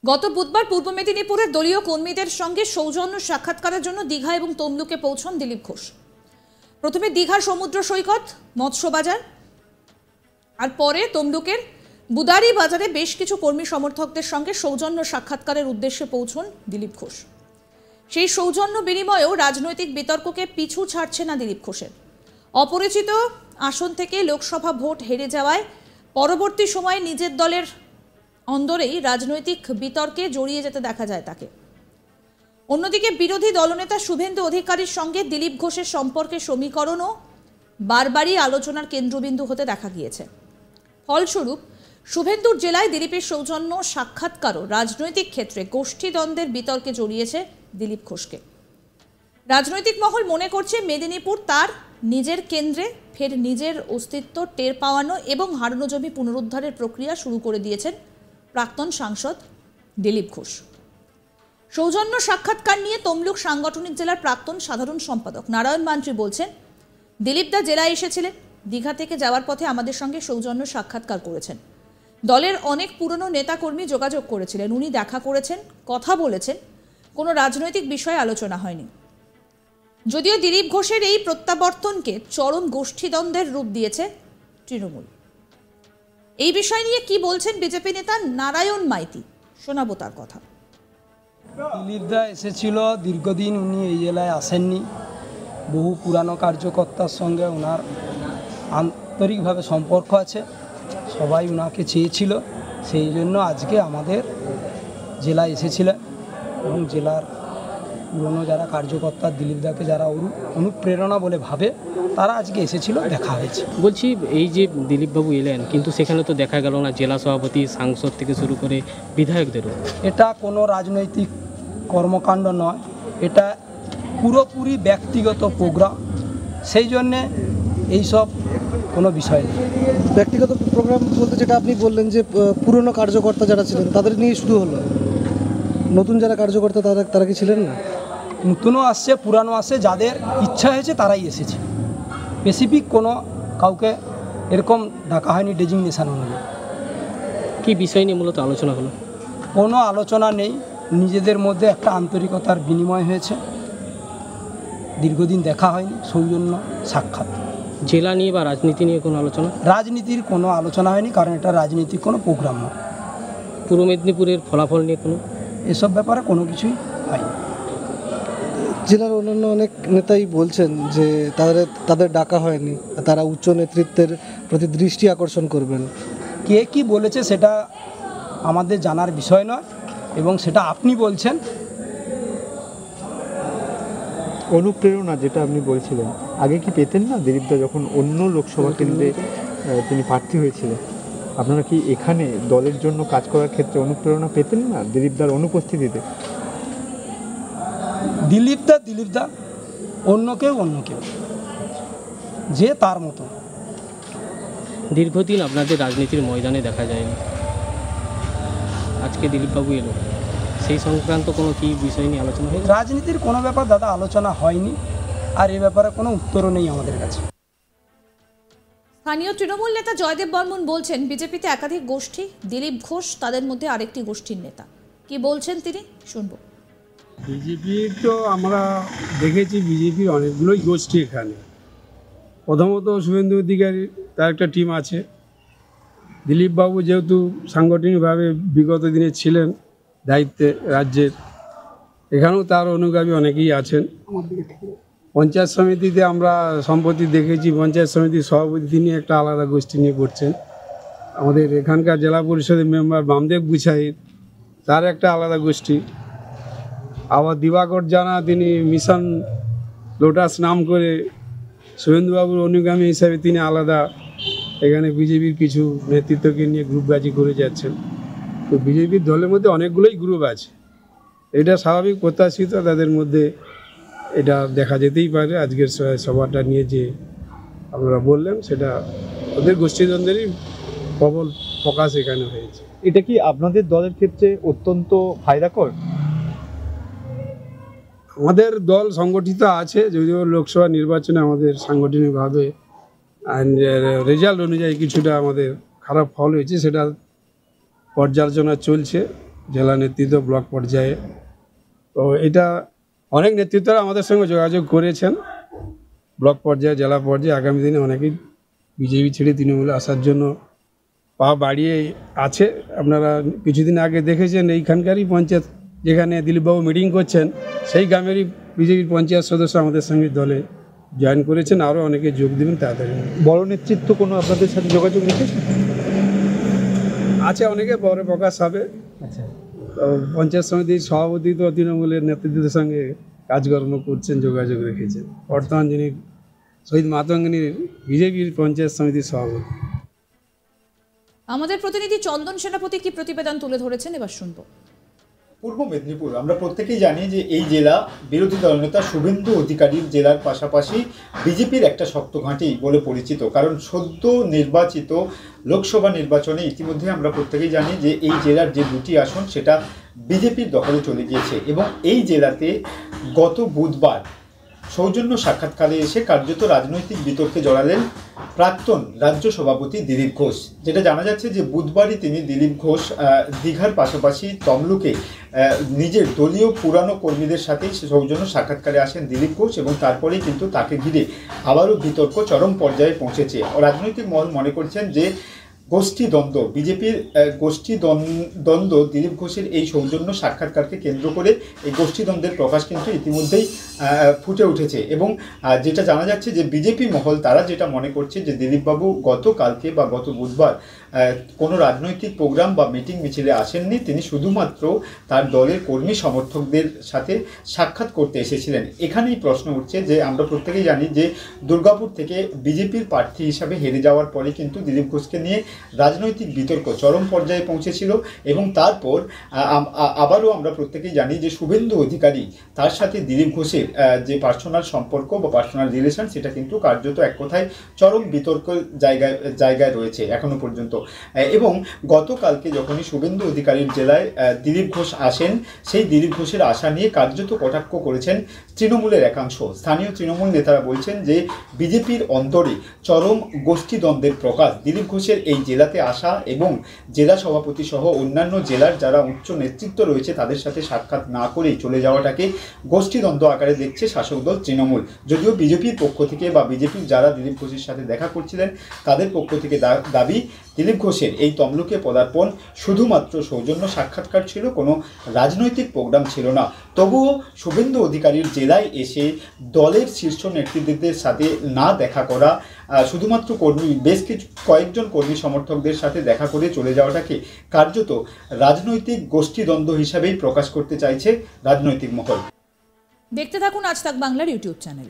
গত বুধবার পূর্ব মেদিনীপুরের দলীয় কর্মীদের সঙ্গে সৌজন্য সাক্ষাৎকারের জন্য দীঘা এবং তমলুকে পৌঁছন দিলীপ ঘোষ। প্রথমে দীঘার সমুদ্র সৈকত, মৎস্য বাজার আর পরে তমলুকের বুদারি বাজারে বেশ কিছু কর্মী সমর্থকদের সঙ্গে সৌজন্য সাক্ষাৎকারের উদ্দেশ্যে পৌঁছন দিলীপ ঘোষ। সেই সৌজন্য বিনিময়েও রাজনৈতিক বিতর্ককে পিছু ছাড়ছে না দিলীপ ঘোষের। অপরিচিত আসন থেকে লোকসভা ভোট হেরে যাওয়ায় পরবর্তী সময়ে নিজের দলের অন্দরেই রাজনৈতিক বিতর্কে জড়িয়ে যেতে দেখা যায় তাকে। অন্যদিকে বিরোধী দলনেতা শুভেন্দু অধিকারীর সঙ্গে দিলীপ ঘোষের সম্পর্কের সমীকরণও বারবারই আলোচনার কেন্দ্রবিন্দু হতে দেখা গিয়েছে। ফলস্বরূপ শুভেন্দুর জেলায় দিলীপের সৌজন্য সাক্ষাৎকারও রাজনৈতিক ক্ষেত্রে গোষ্ঠীদ্বন্দ্বের বিতর্কে জড়িয়েছে দিলীপ ঘোষকে। রাজনৈতিক মহল মনে করছে মেদিনীপুর তার নিজের কেন্দ্রে ফের নিজের অস্তিত্ব টের পাওয়ানো এবং হারানো জমি পুনরুদ্ধারের প্রক্রিয়া শুরু করে দিয়েছেন প্রাক্তন সাংসদ দিলীপ ঘোষ। সৌজন্য সাক্ষাৎকার নিয়ে তমলুক সাংগঠনিক জেলার প্রাক্তন সাধারণ সম্পাদক নারায়ণ মান্ত্রী বলছেন, দিলীপ দা জেলায় এসেছিলেন, দীঘা থেকে যাওয়ার পথে আমাদের সঙ্গে সৌজন্য সাক্ষাৎকার করেছেন। দলের অনেক পুরনো নেতাকর্মী যোগাযোগ করেছিলেন, উনি দেখা করেছেন, কথা বলেছেন, কোনো রাজনৈতিক বিষয়ে আলোচনা হয়নি। যদিও দিলীপ ঘোষের এই প্রত্যাবর্তনকে চরম গোষ্ঠীদ্বন্দ্বের রূপ দিয়েছে তৃণমূল। এই বিষয় নিয়ে কি বলছেন বিজেপি নেতা নারায়ণ মাইতি, শোনাবো তার কথা। দিলীপ দা এসেছিল, দীর্ঘদিন উনি এই জেলায় আসেননি। বহু পুরানো কার্যকর্তার সঙ্গে ওনার আন্তরিকভাবে সম্পর্ক আছে, সবাই ওনাকে চেয়েছিল, সেই জন্য আজকে আমাদের জেলায় এসেছিলেন এবং জেলার পুরনো যারা কার্যকর্তা দিলীপ দাকে যারা অনুপ্রেরণা বলে ভাবে তারা আজকে এসেছিল, দেখা হয়েছে। বলছি, এই যে দিলীপবাবু এলেন, কিন্তু সেখানে তো দেখা গেল না জেলা সভাপতি, সাংসদ থেকে শুরু করে বিধায়কদেরও। এটা কোনো রাজনৈতিক কর্মকাণ্ড নয়, এটা পুরোপুরি ব্যক্তিগত প্রোগ্রাম, সেই জন্যে এইসব কোনো বিষয় নেই। ব্যক্তিগত প্রোগ্রাম বলতে যেটা আপনি বললেন যে পুরনো কার্যকর্তা যারা ছিলেন তাদের নিয়ে শুরু হলো, নতুন যারা কার্যকর্তা তারা কি ছিলেন না? নতুনও আসছে, পুরানো আসছে, যাদের ইচ্ছা হয়েছে তারাই এসেছে। স্পেসিফিক কোনো কাউকে এরকম ডাকা হয়নি ডেজিগনেশন অনুযায়ী। কী বিষয় নিয়ে মূলত আলোচনা হলো? কোনো আলোচনা নেই, নিজেদের মধ্যে একটা আন্তরিকতার বিনিময় হয়েছে, দীর্ঘদিন দেখা হয়নি, সৌজন্য সাক্ষাৎ। জেলা নিয়ে বা রাজনীতি নিয়ে কোনো আলোচনা? রাজনীতির কোনো আলোচনা হয়নি, কারণ এটা রাজনীতির কোনো প্রোগ্রাম নয়। পূর্ব মেদিনীপুরের ফলাফল নিয়ে কোনো এসব ব্যাপারে কোনো কিছুই হয়নি। জেলার অন্যান্য অনেক নেতাই বলছেন যে তাদের ডাকা হয়নি, তারা উচ্চ নেতৃত্বের প্রতি দৃষ্টি আকর্ষণ করবেন। কে কি বলেছে সেটা আমাদের জানার বিষয় নয়, এবং সেটা আপনি বলছেন। অনুপ্রেরণা যেটা আপনি বলছিলেন, আগে কি পেতেন না দিলীপদা যখন অন্য লোকসভা কেন্দ্রে তিনি প্রার্থী হয়েছিলেন? আপনারা কি এখানে দলের জন্য কাজ করার ক্ষেত্রে অনুপ্রেরণা পেতেন না দিলীপদার অনুপস্থিতিতে? দিলীপদা অন্য কেউ যে তার মতো। দীর্ঘদিন আপনাদের রাজনীতির ময়দানে দেখা যায়নি, আজকে দিলীপবাবু এলো, সেই সংক্রান্ত কোনো কি বিষয় নিয়ে আলোচনা হয়েছে? রাজনীতির কোনো ব্যাপার দাদা আলোচনা হয়নি, আর এই ব্যাপারে কোনো উত্তরও নেই আমাদের কাছে। স্থানীয় তৃণমূল নেতা জয়দেব বর্মন বলছেন, বিজেপিতে একাধিক গোষ্ঠী, দিলীপ ঘোষ তাদের মধ্যে আরেকটি গোষ্ঠীর নেতা। কি বলছেন তিনি, শুনবো। বিজেপির তো আমরা দেখেছি, বিজেপির অনেকগুলোই গোষ্ঠী এখানে। প্রথমত শুভেন্দু অধিকারী, তার একটা টিম আছে। দিলীপবাবু যেহেতু সাংগঠনিকভাবে বিগত দিনে ছিলেন দায়িত্বে রাজ্যের, এখানেও তার অনুগামী অনেকেই আছেন। পঞ্চায়েত সমিতিতে আমরা সম্প্রতি দেখেছি, পঞ্চায়েত সমিতির সভাপতি তিনি একটা আলাদা গোষ্ঠী নিয়ে করছেন। আমাদের এখানকার জেলা পরিষদের মেম্বার বামদেব গুছাইর, তার একটা আলাদা গোষ্ঠী। আবার দিবাকর জানা, তিনি মিশন লোটাস নাম করে শুভেন্দুবাবুর অনুগামী হিসাবে তিনি আলাদা এখানে বিজেপির কিছু নেতৃত্বকে নিয়ে গ্রুপবাজি করে যাচ্ছেন। তো বিজেপির দলের মধ্যে অনেকগুলোই গ্রুপ আছে, এটা স্বাভাবিক প্রত্যাশিত, তাদের মধ্যে এটা দেখা যেতেই পারে। আজকের সভাটা নিয়ে যে আপনারা বললেন, সেটা ওদের গোষ্ঠীদ্বন্দ্বেরই প্রবল প্রকাশ এখানে হয়েছে। এটা কি আপনাদের দলের ক্ষেত্রে অত্যন্ত ফায়দাকর? আমাদের দল সংগঠিত আছে, যদিও লোকসভা নির্বাচনে আমাদের সাংগঠনিকভাবে রেজাল্ট অনুযায়ী কিছুটা আমাদের খারাপ ফল হয়েছে, সেটা পর্যালোচনা চলছে। জেলা নেতৃত্ব, ব্লক পর্যায়ে। তো এটা অনেক নেতৃত্বরা আমাদের সঙ্গে যোগাযোগ করেছেন, ব্লক পর্যায়ে, জেলা পর্যায়ে। আগামী দিনে অনেকেই বিজেপি ছেড়ে তৃণমূলে আসার জন্য পা বাড়িয়ে আছে। আপনারা কিছুদিন আগে দেখেছেন এইখানকারই পঞ্চায়েত, যেখানে দিলীপবাবু মিটিং করছেন, সেই গ্রামেরই বিজেপির পঞ্চায়েত সদস্য আমাদের সঙ্গে দলে জয়েন করেছেন। আরও অনেকে যোগ দেবেন তাড়াতাড়ি। বড় নেতৃত্ব কোনো আপনাদের সাথে যোগাযোগ রেখেছে? আছে অনেকে, পরে প্রকাশ হবে। আচ্ছা, তো পঞ্চায়েত সমিতির সভাপতি তো তৃণমূলের নেতৃত্বের সঙ্গে কাজকর্ম করছেন, যোগাযোগ রেখেছেন। বর্তমান যিনি শহীদ মাতঙ্গিনীর বিজেপির পঞ্চায়েত সমিতির সভাপতি। আমাদের প্রতিনিধি চন্দন সেনাপতি কি প্রতিবেদন তুলে ধরেছেন, এবার শুনবো। পূর্ব মেদিনীপুর, আমরা প্রত্যেকেই জানি যে এই জেলা বিরোধী দলনেতা শুভেন্দু অধিকারীর জেলার পাশাপাশি বিজেপির একটা শক্ত ঘাঁটি বলে পরিচিত। কারণ সদ্য নির্বাচিত লোকসভা নির্বাচনে ইতিমধ্যে আমরা প্রত্যেকেই জানি যে এই জেলার যে দুটি আসন সেটা বিজেপির দখলে চলে গিয়েছে। এবং এই জেলাতে গত বুধবার সৌজন্য সাক্ষাৎকারে এসে কার্যত রাজনৈতিক বিতর্কে জড়ালেন প্রাক্তন রাজ্য সভাপতি দিলীপ ঘোষ। যেটা জানা যাচ্ছে যে বুধবারই তিনি দিলীপ ঘোষ দীঘার পাশাপাশি তমলুকে নিজের দলীয় পুরানো কর্মীদের সাথেই সৌজন্য সাক্ষাৎকারে আসেন দিলীপ ঘোষ, এবং তারপরেই কিন্তু তাকে ঘিরে আবারও বিতর্ক চরম পর্যায়ে পৌঁছেছে। রাজনৈতিক মহল মনে করছেন যে গোষ্ঠীদ্বন্দ্ব, বিজেপির গোষ্ঠীদ্বন্দ্ব দিলীপ ঘোষের এই সৌজন্য সাক্ষাৎকারকে কেন্দ্র করে এই গোষ্ঠীদ্বন্দ্বের প্রকাশ কিন্তু ইতিমধ্যেই ফুটে উঠেছে। এবং যেটা জানা যাচ্ছে যে বিজেপি মহল তারা যেটা মনে করছে যে দিলীপবাবু গতকালকে বা গত বুধবার কোনো রাজনৈতিক প্রোগ্রাম বা মিটিং মিছিলে আসেননি, তিনি শুধুমাত্র তার দলের কর্মী সমর্থকদের সাথে সাক্ষাৎ করতে এসেছিলেন। এখানেই প্রশ্ন উঠছে যে আমরা প্রত্যেকেই জানি যে দুর্গাপুর থেকে বিজেপির প্রার্থী হিসাবে হেরে যাওয়ার পরে কিন্তু দিলীপ ঘোষকে নিয়ে রাজনৈতিক বিতর্ক চরম পর্যায়ে পৌঁছেছিল। এবং তারপর আবারও আমরা প্রত্যেকেই জানি যে শুভেন্দু অধিকারী তার সাথে দিলীপ ঘোষের যে পার্সোনাল সম্পর্ক বা পার্সোনাল রিলেশন, সেটা কিন্তু কার্যত এক কথায় চরম বিতর্ক জায়গায় রয়েছে এখনো পর্যন্ত। এবং গতকালকে যখনই শুভেন্দু অধিকারীর জেলায় দিলীপ ঘোষ আসেন, সেই দিলীপ ঘোষের আশা নিয়ে কার্যত কটাক্ষ করেছেন তৃণমূলের একাংশ। স্থানীয় তৃণমূল নেতারা বলছেন যে বিজেপির অন্তরে চরম গোষ্ঠীদ্বন্দ্বের প্রকাশ। দিলীপ ঘোষের এই জেলাতে আসা এবং জেলা সভাপতি সহ অন্যান্য জেলার যারা উচ্চ নেতৃত্ব রয়েছে তাদের সাথে সাক্ষাৎ না করেই চলে যাওয়াটাকে গোষ্ঠীদ্বন্দ্ব আকারে দেখছে শাসক দল তৃণমূল। যদিও বিজেপির পক্ষ থেকে বা বিজেপির যারা দিলীপ ঘোষের সাথে দেখা করছিলেন তাদের পক্ষ থেকে দাবি দিলীপ ঘোষের এই তমলুকে পদার্পণ শুধুমাত্র সৌজন্য সাক্ষাৎকার ছিল, কোনো রাজনৈতিক প্রোগ্রাম ছিল না। তবুও শুভেন্দু অধিকারীর জেলায় এসে দলের শীর্ষ নেতৃত্বদের সাথে না দেখা করা, শুধুমাত্র কয়েকজন কর্মী সমর্থকদের সাথে দেখা করে চলে যাওয়াটাকে কার্যত রাজনৈতিক গোষ্ঠীদ্বন্দ্ব হিসাবেই প্রকাশ করতে চাইছে রাজনৈতিক মহল। দেখতে থাকুন আজ তাক বাংলার ইউটিউব চ্যানেল।